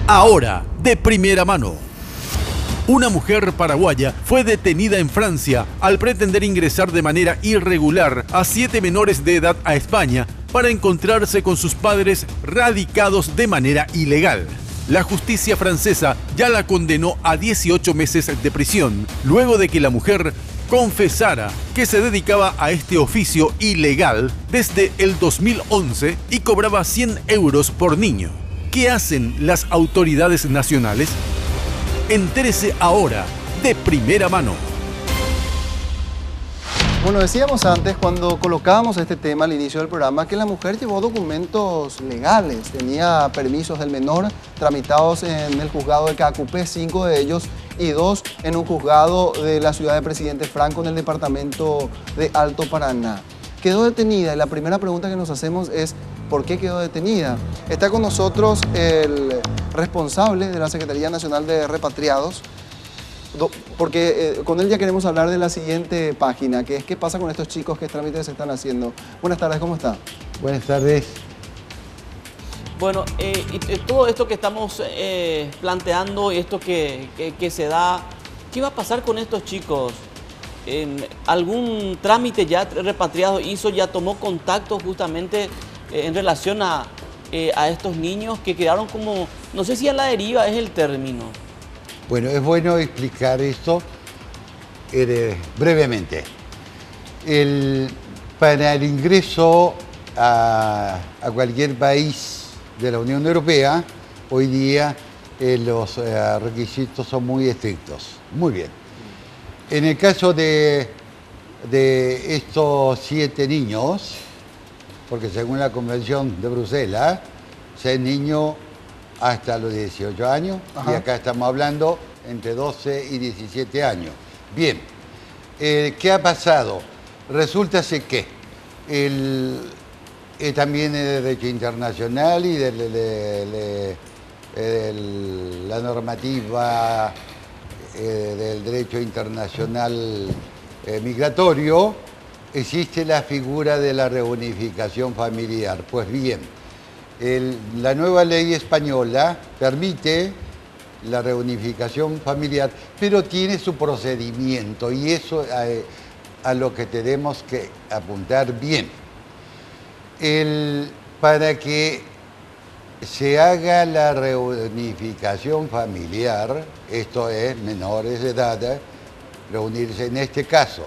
Ahora, de primera mano. Una mujer paraguaya fue detenida en Francia al pretender ingresar de manera irregular a 7 menores de edad a España para encontrarse con sus padres radicados de manera ilegal. La justicia francesa ya la condenó a 18 meses de prisión, luego de que la mujer confesara que se dedicaba a este oficio ilegal desde el 2011 y cobraba 100 euros por niño. ¿Qué hacen las autoridades nacionales? Entérese ahora, de primera mano. Bueno, decíamos antes, cuando colocábamos este tema al inicio del programa, que la mujer llevó documentos legales, tenía permisos del menor tramitados en el juzgado de Caacupé, 5 de ellos, y 2 en un juzgado de la ciudad de Presidente Franco en el departamento de Alto Paraná. Quedó detenida y la primera pregunta que nos hacemos es ¿por qué quedó detenida? Está con nosotros el responsable de la Secretaría Nacional de Repatriados, porque con él ya queremos hablar de la siguiente página, que es qué pasa con estos chicos, qué trámites se están haciendo. Buenas tardes, ¿cómo está? Buenas tardes. Bueno, todo esto que estamos planteando, esto que se da, ¿qué va a pasar con estos chicos? ¿Algún trámite ya repatriado hizo, ya tomó contacto justamente en relación a estos niños que quedaron como, no sé si a la deriva es el término? Bueno, es bueno explicar esto brevemente. Para el ingreso a cualquier país de la Unión Europea, hoy día los requisitos son muy estrictos. Muy bien. En el caso de estos 7 niños, porque según la Convención de Bruselas, 6 niños hasta los 18 años, y acá estamos hablando entre 12 y 17 años. Bien, ¿qué ha pasado? Resulta que también el derecho internacional y la normativa del derecho internacional migratorio, existe la figura de la reunificación familiar. Pues bien, la nueva ley española permite la reunificación familiar, pero tiene su procedimiento y eso a lo que tenemos que apuntar bien. Para que se haga la reunificación familiar, esto es menores de edad, reunirse en este caso,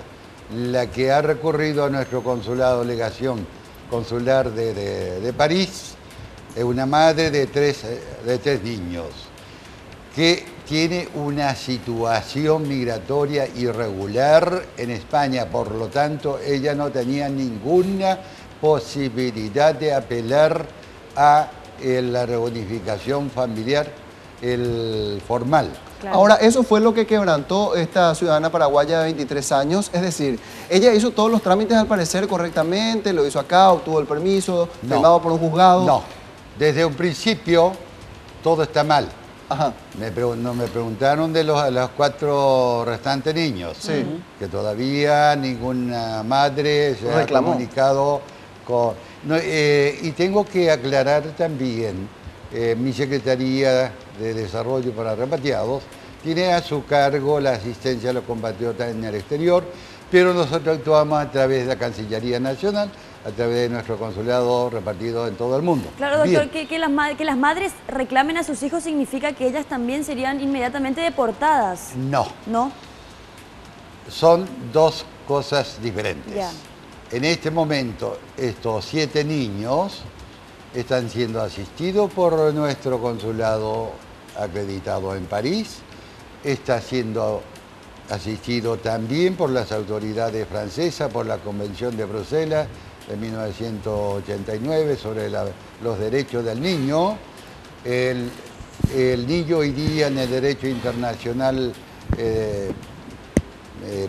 la que ha recurrido a nuestro consulado, legación consular de París, es una madre de tres niños que tiene una situación migratoria irregular en España, por lo tanto ella no tenía ninguna posibilidad de apelar a la reunificación familiar formal. Claro. Ahora, eso fue lo que quebrantó esta ciudadana paraguaya de 23 años, es decir, ella hizo todos los trámites al parecer correctamente, lo hizo acá, obtuvo el permiso, firmado por un juzgado. No, desde un principio todo está mal. Ajá. Me preguntaron de los 4 restantes niños, sí, que todavía ninguna madre se ha comunicado con... y tengo que aclarar también, mi Secretaría de Desarrollo para Repatriados tiene a su cargo la asistencia a los compatriotas en el exterior, pero nosotros actuamos a través de la Cancillería Nacional, a través de nuestro consulado repartido en todo el mundo. Claro, doctor, que las madres reclamen a sus hijos significa que ellas también serían inmediatamente deportadas. No. ¿No? Son 2 cosas diferentes. Ya. En este momento, estos 7 niños están siendo asistidos por nuestro consulado acreditado en París, está siendo asistido también por las autoridades francesas, por la Convención de Bruselas de 1989 sobre los derechos del niño. El niño hoy día en el derecho internacional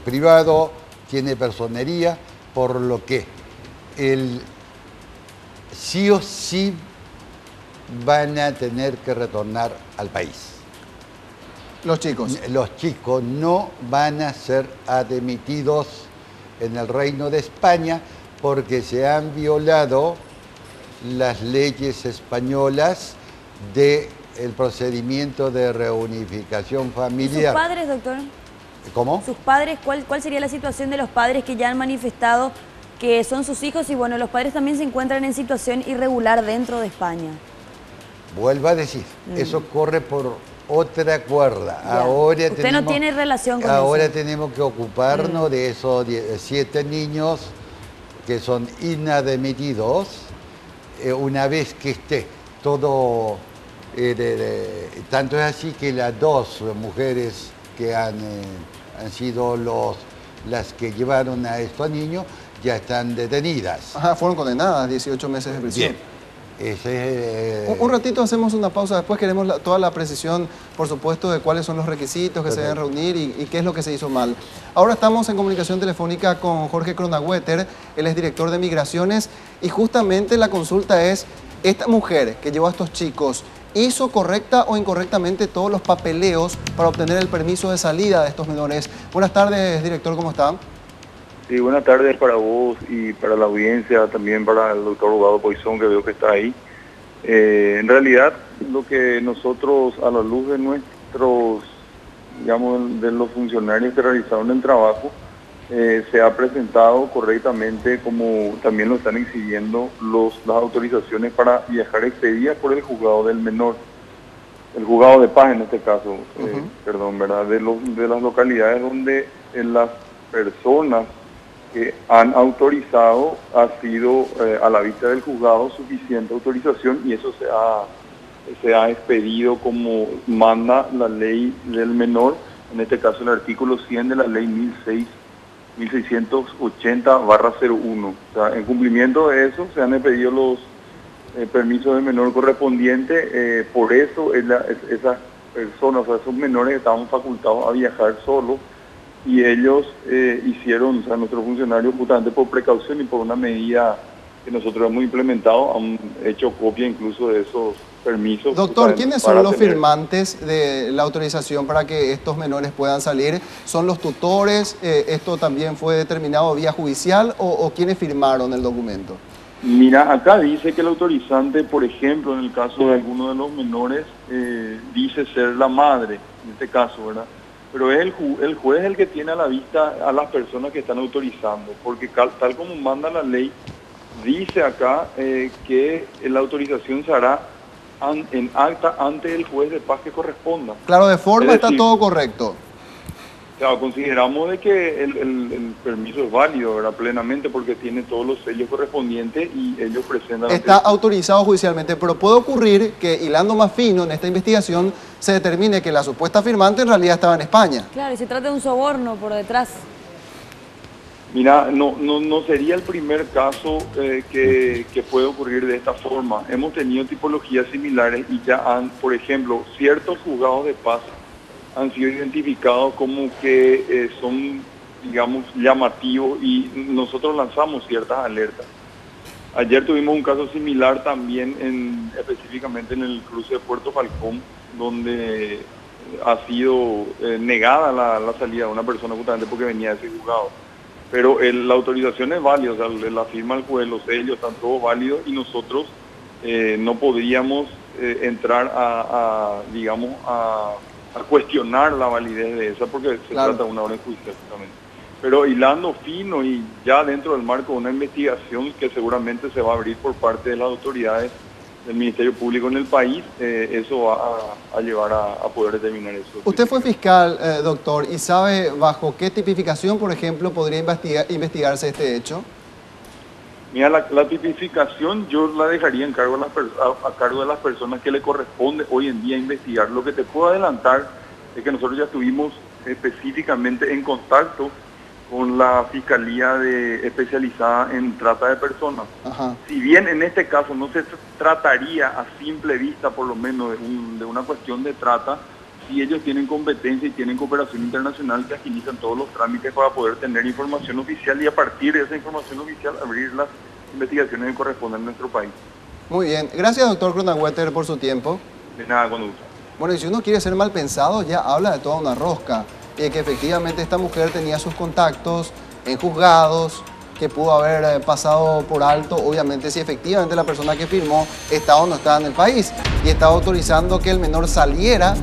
privado tiene personería, por lo que sí o sí van a tener que retornar al país. Los chicos. Los chicos no van a ser admitidos en el Reino de España porque se han violado las leyes españolas de el procedimiento de reunificación ¿Y sus familiar. padres, doctor? ¿Cómo? ¿Sus padres? ¿Cuál sería la situación de los padres que ya han manifestado que son sus hijos y bueno, los padres también se encuentran en situación irregular dentro de España? Vuelvo a decir, eso corre por otra cuerda. Ya. Ahora Usted no tiene relación con ahora eso. tenemos que ocuparnos de esos 7 niños que son inadmitidos una vez que esté todo. Tanto es así que las 2 mujeres que han sido las que llevaron a estos niños ya están detenidas. Ajá, fueron condenadas a 18 meses de prisión. Bien. Ese, Un ratito hacemos una pausa, después queremos toda la precisión, por supuesto, de cuáles son los requisitos que se deben reunir y qué es lo que se hizo mal. Ahora estamos en comunicación telefónica con Jorge Cronagüeter, él es director de Migraciones, y justamente la consulta es, ¿esta mujer que llevó a estos chicos hizo correcta o incorrectamente todos los papeleos para obtener el permiso de salida de estos menores? Buenas tardes, director, ¿cómo está? Sí, buenas tardes para vos y para la audiencia, también para el doctor Abogado Poisson, que veo que está ahí. En realidad, lo que nosotros, a la luz de nuestros, digamos, de los funcionarios que realizaron el trabajo, se ha presentado correctamente, como también lo están exigiendo las autorizaciones para viajar expedidas por el juzgado del menor, el juzgado de paz en este caso, perdón, ¿verdad? De las localidades donde las personas que han autorizado ha sido a la vista del juzgado suficiente autorización y eso se ha expedido como manda la ley del menor, en este caso el artículo 100 de la ley 1680/01. O sea, en cumplimiento de eso se han expedido los permisos de menor correspondientes, por eso esas personas, o sea, esos menores estaban facultados a viajar solos. Y ellos hicieron, o sea, nuestros funcionarios, justamente por precaución y por una medida que nosotros hemos implementado, han hecho copia incluso de esos permisos. Doctor, ¿quiénes son los firmantes de la autorización para que estos menores puedan salir? ¿Son los tutores? ¿Esto también fue determinado vía judicial o quiénes firmaron el documento? Mira, acá dice que el autorizante, por ejemplo, en el caso de alguno de los menores, dice ser la madre, en este caso, ¿verdad? Pero es el juez el que tiene a la vista a las personas que están autorizando, porque tal como manda la ley, dice acá que la autorización se hará en acta ante el juez de paz que corresponda. Claro, de forma Es decir, está todo correcto. O sea, consideramos de que el permiso es válido, ¿verdad? Plenamente, porque tiene todos los sellos correspondientes y ellos presentan... Está autorizado judicialmente, pero puede ocurrir que, hilando más fino en esta investigación, se determine que la supuesta firmante en realidad estaba en España. Claro, y se trata de un soborno por detrás. Mira, no sería el primer caso que puede ocurrir de esta forma. Hemos tenido tipologías similares y ya han, por ejemplo, ciertos juzgados de paz han sido identificados como que son, digamos, llamativos y nosotros lanzamos ciertas alertas. Ayer tuvimos un caso similar también, específicamente en el cruce de Puerto Falcón, donde ha sido negada la salida de una persona justamente porque venía de ese juzgado. Pero la autorización es válida, o sea, la firma del juez, los sellos, están todos válidos y nosotros no podríamos entrar digamos, a cuestionar la validez de esa porque se trata de una orden judicial justamente. Pero hilando fino y ya dentro del marco de una investigación que seguramente se va a abrir por parte de las autoridades del Ministerio Público en el país, eso va a llevar a poder determinar eso. Usted fue fiscal, doctor, y sabe bajo qué tipificación, por ejemplo, podría investigarse este hecho. Mira, la tipificación yo la dejaría a cargo de las personas que le corresponde hoy en día investigar. Lo que te puedo adelantar es que nosotros ya estuvimos específicamente en contacto con la Fiscalía especializada en trata de personas. Ajá. Si bien en este caso no se trataría a simple vista, por lo menos, de una cuestión de trata, si ellos tienen competencia y tienen cooperación internacional que agilizan todos los trámites para poder tener información oficial y a partir de esa información oficial abrir las investigaciones que corresponden a nuestro país. Muy bien. Gracias, doctor Cronagüeter, por su tiempo. De nada, cuando gusta. Bueno, y si uno quiere ser mal pensado, ya habla de toda una rosca. Que efectivamente esta mujer tenía sus contactos en juzgados, que pudo haber pasado por alto, obviamente, si efectivamente la persona que firmó estaba o no estaba en el país y estaba autorizando que el menor saliera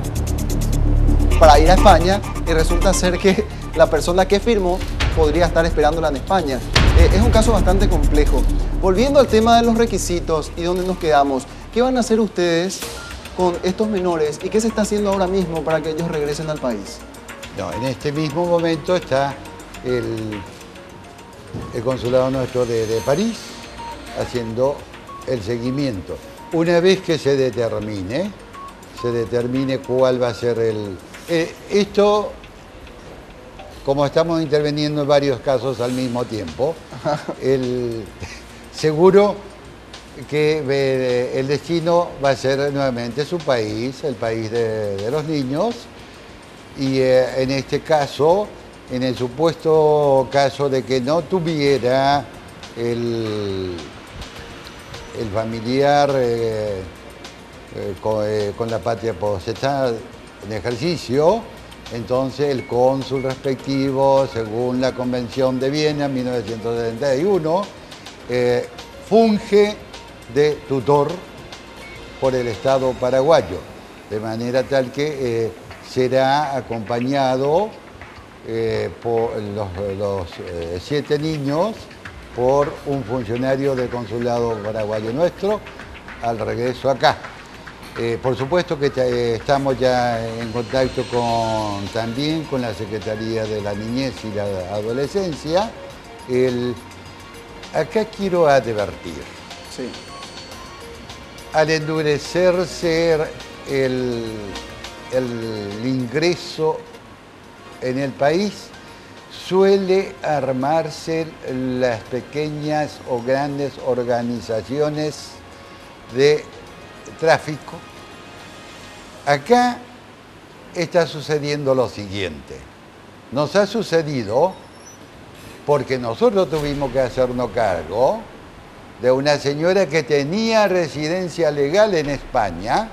para ir a España y resulta ser que la persona que firmó podría estar esperándola en España. Es un caso bastante complejo. Volviendo al tema de los requisitos y dónde nos quedamos, ¿qué van a hacer ustedes con estos menores y qué se está haciendo ahora mismo para que ellos regresen al país? No, en este mismo momento está el consulado nuestro de París haciendo el seguimiento. Una vez que se determine cuál va a ser esto, como estamos interviniendo en varios casos al mismo tiempo, seguro que el destino va a ser nuevamente su país, el país de los niños, y en este caso, en el supuesto caso de que no tuviera el familiar con la patria potestad en ejercicio, entonces el cónsul respectivo, según la Convención de Viena, 1971, funge de tutor por el Estado paraguayo, de manera tal que será acompañado por los 7 niños por un funcionario del consulado paraguayo nuestro al regreso acá. Por supuesto que estamos ya en contacto también con la Secretaría de la Niñez y la Adolescencia. Acá quiero advertir. Sí. Al endurecerse el ingreso en el país, suele armarse las pequeñas o grandes organizaciones de tráfico. Acá está sucediendo lo siguiente. Nos ha sucedido porque nosotros tuvimos que hacernos cargo de una señora que tenía residencia legal en España,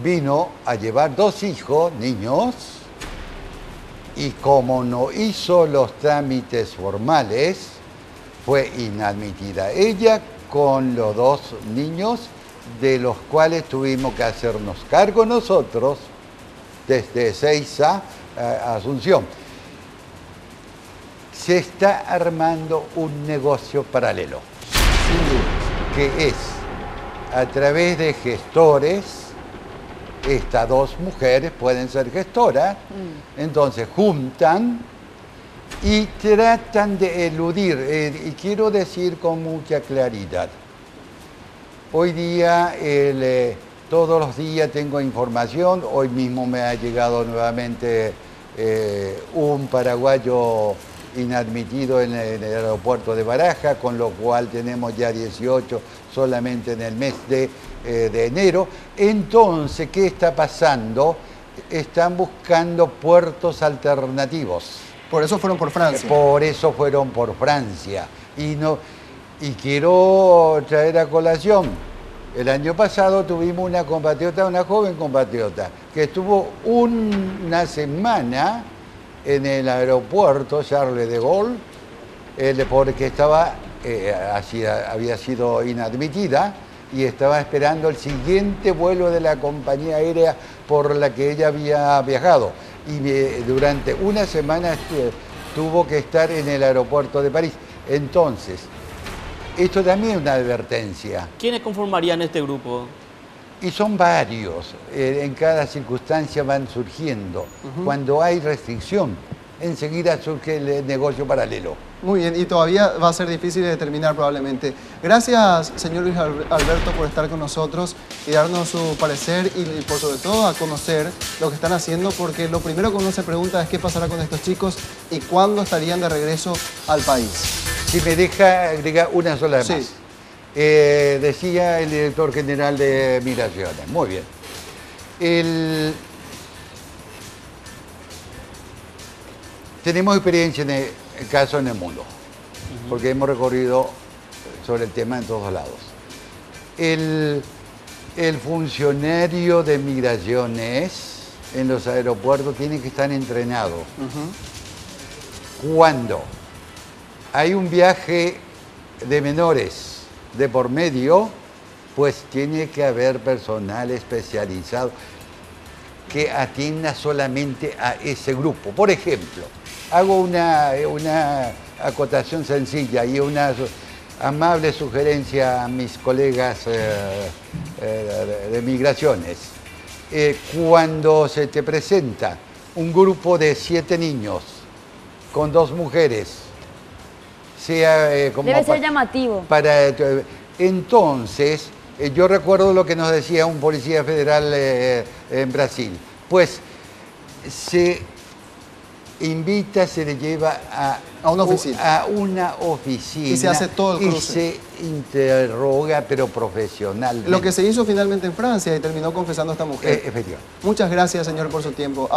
vino a llevar 2 hijos, niños, y como no hizo los trámites formales, fue inadmitida. Ella con los 2 niños, de los cuales tuvimos que hacernos cargo nosotros, desde Ezeiza a Asunción. Se está armando un negocio paralelo, que es a través de gestores. Estas 2 mujeres pueden ser gestoras, entonces juntan y tratan de eludir, y quiero decir con mucha claridad, hoy día, todos los días tengo información, hoy mismo me ha llegado nuevamente un paraguayo inadmitido en el aeropuerto de Baraja, con lo cual tenemos ya 18 solamente en el mes de enero. Entonces, ¿qué está pasando? Están buscando puertos alternativos. Por eso fueron por Francia. Por eso fueron por Francia. Y quiero traer a colación, el año pasado tuvimos una compatriota, una joven compatriota, que estuvo una semana en el aeropuerto Charles de Gaulle, porque había sido inadmitida y estaba esperando el siguiente vuelo de la compañía aérea por la que ella había viajado. Y durante una semana tuvo que estar en el aeropuerto de París. Entonces, esto también es una advertencia. ¿Quiénes conformarían este grupo? Y son varios, en cada circunstancia van surgiendo. Cuando hay restricción, enseguida surge el negocio paralelo. Muy bien, y todavía va a ser difícil de determinar probablemente. Gracias, señor Luis Alberto, por estar con nosotros y darnos su parecer y por sobre todo a conocer lo que están haciendo, porque lo primero que uno se pregunta es qué pasará con estos chicos y cuándo estarían de regreso al país. Si me deja agregar una sola más. Sí. Decía el director general de Migraciones. Muy bien. Tenemos experiencia en el caso en el mundo, porque hemos recorrido sobre el tema en todos lados. El funcionario de Migraciones en los aeropuertos tiene que estar entrenado. Cuando hay un viaje de menores de por medio, pues tiene que haber personal especializado que atienda solamente a ese grupo. Por ejemplo, hago una acotación sencilla y una amable sugerencia a mis colegas de migraciones. Cuando se te presenta un grupo de 7 niños con 2 mujeres, sea como Debe ser llamativo. Entonces, yo recuerdo lo que nos decía un policía federal en Brasil. Pues se invita, se le lleva a una oficina. A una oficina. Y se hace todo el cruce. Y se interroga, pero profesionalmente. Lo que se hizo finalmente en Francia y terminó confesando esta mujer. Efectivamente. Muchas gracias, señor, por su tiempo.